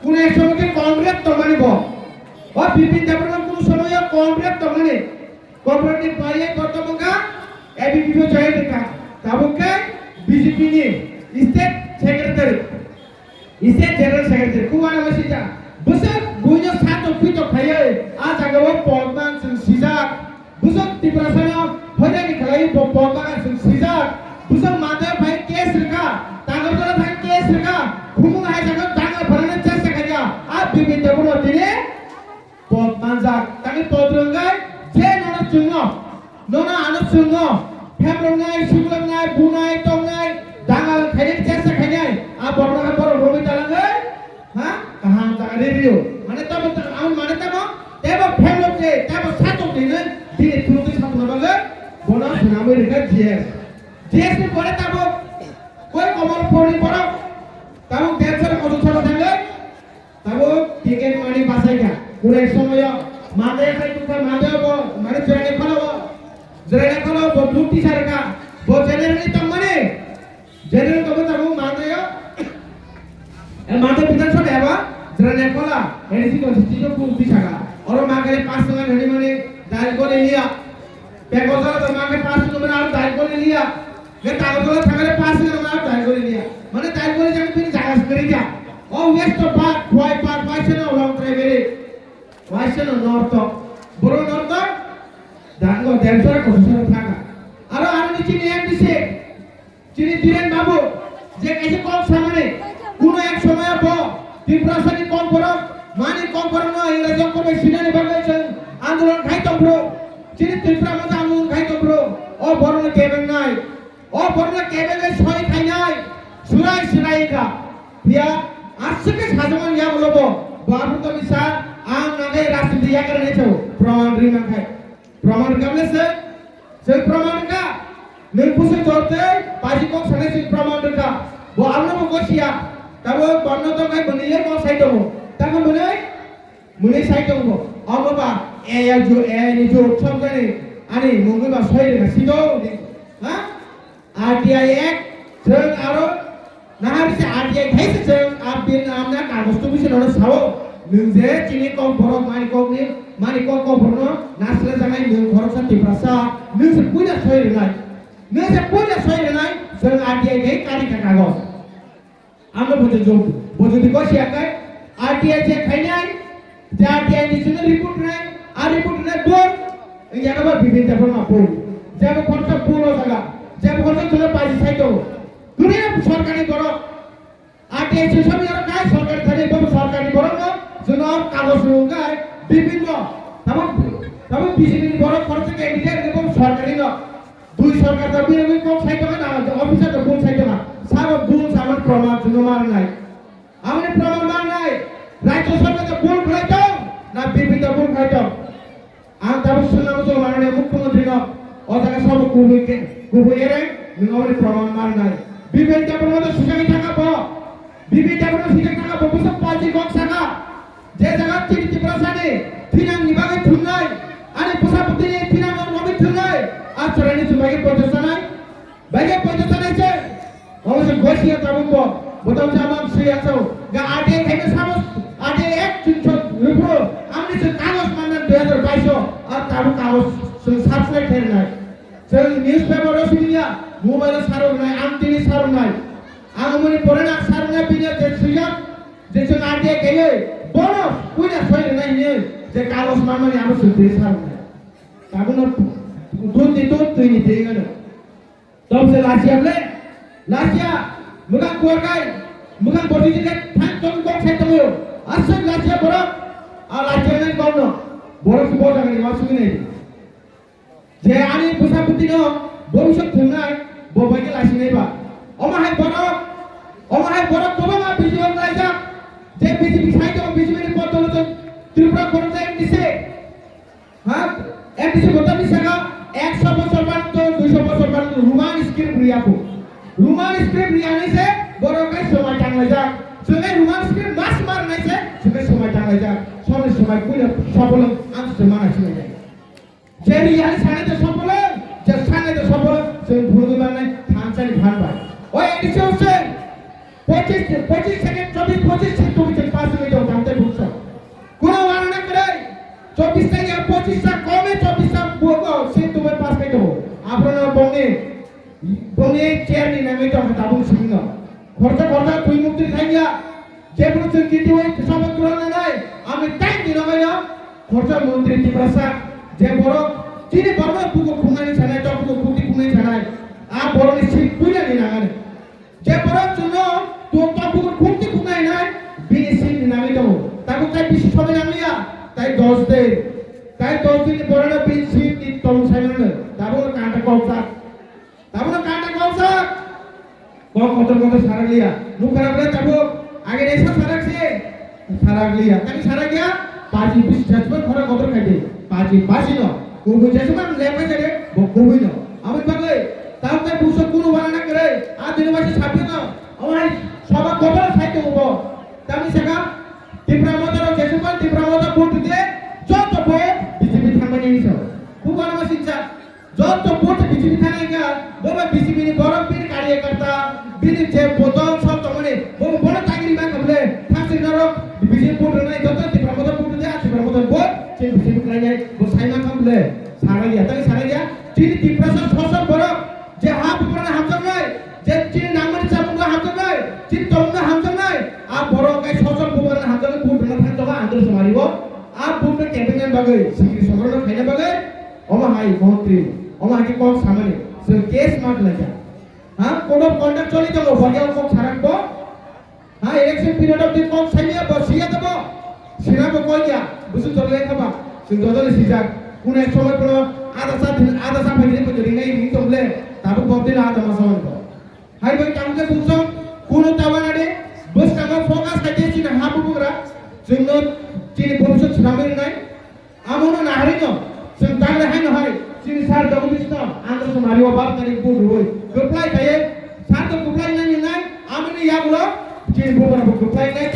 কোন এক সময় কংগ্রেস তমানিব ও বিপিন দেববর্মা কোন সময় কংগ্রেস তমানি কোঅপারেটিভ পাইয়ে কর্তমকা এবিপি জয় দেখা তাবুকে বিজেপি নি state secretary state general secretary কুয়ানা মাসিজা বসে বুইনো সাত পিটো খাইয়ে আ জাগাও পলমান সিজা বুঝো ত্রিপুরাসানা হজানি খাই পলমান সিজা বুঝো মাদে ভাই কেস রেখা তাগরতলা ভাই কেস রেখা ঘুমু হাই জাগা জাগা ভরানে চেষ্টা করিয়া আ বিপিন দেববর্মা দিনে পলমান যা তাকে পদ্রঙ্গায় যে নড়া চুঙ্গ ননা আনো চুঙ্গ ফেমরঙ্গায় সুগলঙ্গায় বুনায় টঙ্গায় দাঙ্গাল খাইনে চেষ্টা খাইনে আ বড়রা বড় রবি তালাঙ্গে হ্যাঁ কাহাম জাগা রেডিও মানে তবে আমি মানে তবে তেব ফেমলকে তেব সাতো দিনে দিনে তুলতে সাতো নবালে বনা সুনামে রেখা জিএস নি পরে তব কই কমল ফোনি পড় তব দেড়শো কত ছোট থাকলে তব টিকেট মানি বাসাইকা কোন এক সময় মাদে খাই তুকা মাদে মানে জেনে খলো বুটি সারকা বো জেনারেলি তমানে জেনারেল তবে তব মাদে মাদে বিধানসভা এবা জেনে খলা এডিসি কনস্টিটিউশন বুটি সারকা और मागे 5 টাকা ধরে মানে দাঁড় করে লিয়া বেগজা তো মাগে 5 টাকা মানে আর দাঁড় করে লিয়া যে কাগজলা থাকলে 5 টাকা মানে আর দাঁড় করে লিয়া মানে দাঁড় করে যাবে তুমি জায়গা করে যা ও ওয়েস্ট পার্ক হোয়াই পার্ক পাইছেন লং ট্রাইবেরে পাইছেন নর্থ বড় নর্থ দাঙ্গো দেড়শো কত টাকা আর নিচে নিয়ে দিছে চিনি দিলেন বাবু যে কাছে কম সামনে কোন এক সময় ত্রিপুরাসানি কম করো মানে কম করো না ইংরেজি করবে সিনানি বাগাইছেন আন্দোলন খাইতো ব্রো চিনি ত্রিপুরা মধ্যে আন্দোলন খাইতো ব্রো ও বড় কেবেন নাই ও বড় কেবেন সই খাই নাই সুরাই সুরাইকা প্রিয়া আজকে সাজমান ইয়া বলবো বাবু তো মিশা আম নাগে রাষ্ট্র ইয়া করে নেছো প্রমাণ রিমা খাই প্রমাণ কাবলে সে প্রমাণ কা নির্পুষে চলতে পাজি কম সানে সে প্রমাণ কা বো আমনো বসিয়া তাবো বর্ণ তো কাই বনিয়ে কম সাইতো তাকে মনে সাইতো অববা এ নি জো সব জানে আনি মঙ্গলবা সইরে না সিদো হ্যাঁ আরটিআই এক जों आरो नाहारिसे आरटीआई खाइसे जों आबिन आमना कागज तो बिसे ननो सावो नों जे चिनि कम भरक मानि कम भरनो नासले जानाय नों भरसा टिप्रासा नों से पुइना सयरेनाय जों आरटीआई खाइ कारि कागज आमनो बजति गसियाकाय आरटीआई जे खाइनाय जे आरटीआई नि जों रिपोर्ट नाय आ रिपोर्ट नाय बोल यानाबा बिबिन देबरमा बोल जेबो खर्चा पुरो जागा जेबो खर्चा तुले पाइसे साइतो गुने सरकारी बड़ आरटीआई सबै यार काय सरकारी थाने बम सरकारी बड़ न जों कागज रुगाय बिबिन तब बिजेपि बड़ खर्चा के इंडिया बम सरकारी न दुई सरकार त बिरबि कम साइतो ना अफिसर त बोल साइतो ना साब बुल सामान प्रमाण जों मार नाय आमने प्रमाण मार नाय राज्य सरकार त बोल खाइतो ना बिबिन त बोल खाइतो आं तब सुनाम जो माननीय मुख्यमंत्री न अजागा सब गुबुयेरे नोंगोनि प्रमाण मार नाय बिबिन देबबर्मा सुजानि थाका ब बिबिन देबबर्मा सुजानि थाका ब बुसा पालि गक साका जे जागा तिनि टिप्रासानि थिनां निबागे थुननाय आनि बुसा बुतिनि थिनां नबि थुननाय आचरणी जुमागे पयजसानाय बागे पयजसानाय से अवश्य गसिया ताबुंबो बोताव जामान सुयाचौ गा आदे खाइनो सामस आदे एक चिन्थो रुब्रो आमनि से कागज मानन 2022 আর তাবু কাগজ সাবস্ক্রাইব থেরনাय जों নিউজ পেপার রসিনিয়া মোবাইল সারো নাই আমতিনি সারো নাই আগমনি পরে না সারো না বিনা যে সুইয়া যে जों আগে গেলে বড় কইনা সইরে নাই নে যে কাগজ মাননি আমি সুতি সারো না তাবুন দুধ তুই নি দেগেন তব সে লাসিয়া মুগা কোরগাই মুগা বডি দিকে থাক তুমি কম খাইতো আসল লাসিয়া বড় আর লাসিয়া নাই কোন বড় কি বড় জায়গা মাসুকি নাই যে আনি বুসাপুতি ন ভবিষ্যৎ থুনাই ববাইকে লাসি নাইবা অমাহাই বড় কবমা বিজয় লাইজা যে বিজেপি সাইতো বিজেপি পদলত ত্রিপুরা করতে দিছে হ্যাঁ এমডিসি বতা দিছাগা 100 বছর পর্যন্ত 200 বছর পর্যন্ত রোমান স্ক্রিপ্ট রিয়াবো রোমান স্ক্রিপ্ট রিয়া নাইছে বড় কাই সময় টাঙ্গাই যা সঙ্গে রোমান স্ক্রিপ্ট মাস মার নাইছে সঙ্গে সময় টাঙ্গাই যা সময় কইলে সফল আনতে মানাছি না যে রিয়ালি সানেতে সফল যে ভুল মানে থানচানি ভান ভাই ওই এডিসি হচ্ছে 25 সেকেন্ড 24 25 সেকেন্ড 5 মিনিট নামে তো আমরা তাবুক শিখি না খরচা খরচা তুই মুক্তি খাইয়া যে প্রশ্ন কিটি হই সমাজ করলে নাই আমি তাই দিন না খরচা মন্ত্রী ত্রিপ্রাসা যে বড় চিনি বড় পুকো খুনানি ছানাই তো পুকো খুঁটি খুনানি ছানাই আর বড় নিশ্চিত পুইলা নি নাগানে যে বড় জন্য তো তো পুকো খুঁটি খুনাই নাই বিএসসি নামে তো তাকে তাই বেশি সময় নামিয়া তাই 10 দিন তাই 10 দিন পরে না বিএসসি কি তম সাইমন তারপর কাঁটা কলসা তারপর কাঁটা কলসা কত সারা লিয়া নু খারাপ রে তাবো আগে এসা সারা লিয়া তাই সারা গিয়া পাজি বিশ জাজমেন্ট খরা কত খাইতে পাজি বাসি ন কোবো জাজমেন্ট লেপে যাবে বকবই ন আমি পাগলে তাও তাই বুঝো কোন বানা করে আ দিনবাসী ছাপে না আমার সবা কত সাইতে হবো তামি সেকা তীব্রমতার জাজমেন্ট তীব্রমতা ভোট দিয়ে যত ভোট বিজেপি থামানি নিছো খুব আমার শিক্ষা যত ভোট বিজেপি থানায় গা বাবা বিজেপি নি বড় পীর কার্যকর্তা বিনি যে বোতল সব তমনে বড় বড় চাকরি মা কবলে থাকছে নরক বিজেপি ভোট নাই যত তীব্রমতা ভোট দিয়ে আছে তীব্রমতা ভোট সে বিজেপি কাই বো সাইমা কবলে সারা গিয়া চিনি তীব্রসা ফসল বড় যে হাত উপরে হামজম নাই যে চিনি নামনি চামুঙ্গা হামজম নাই চিনি তমুঙ্গা হামজম নাই আ বড় কাই ফসল উপরে হামজম ভোট না থাকতো আন্দোলন মারিব আ ভোট ক্যাম্পেইন বাগে সিকি সরল খাইনা বাগে ওমা হাই মন্ত্রী ওমা কি কোন সামনে সে কেস মার লাগা হ্যাঁ কোড অফ কন্ডাক্ট চলি যাব বগে কোন ছাড়াকবো হ্যাঁ ইলেকশন পিরিয়ড অফ দি কোন সাইমিয়া বসিয়া দেব সিনাবো কইয়া বুঝু চলে খাবা সে দদলে সিজাক কোন এক সময় কোন আধা সা ফেলে কই রিঙ্গাই রিং তমলে তারপর বদিন আধা মাস হল হাই ভাই কামকে বুঝছো কোন তাবানারে বস কামা ফোকাস খাইতেছি না হাবু বুগরা জন্য চিনি ভবিষ্যৎ সামনে নাই আমনো না হারিনো जों दागले हाय न हाय सिनि सार जगदीश आंध्र मारियो बाप तारिख बुड होय गोप्लाय थायो सार तो गोप्लाय नाय आमनि यागलो चिनि बोबरा गोप्लाय नाय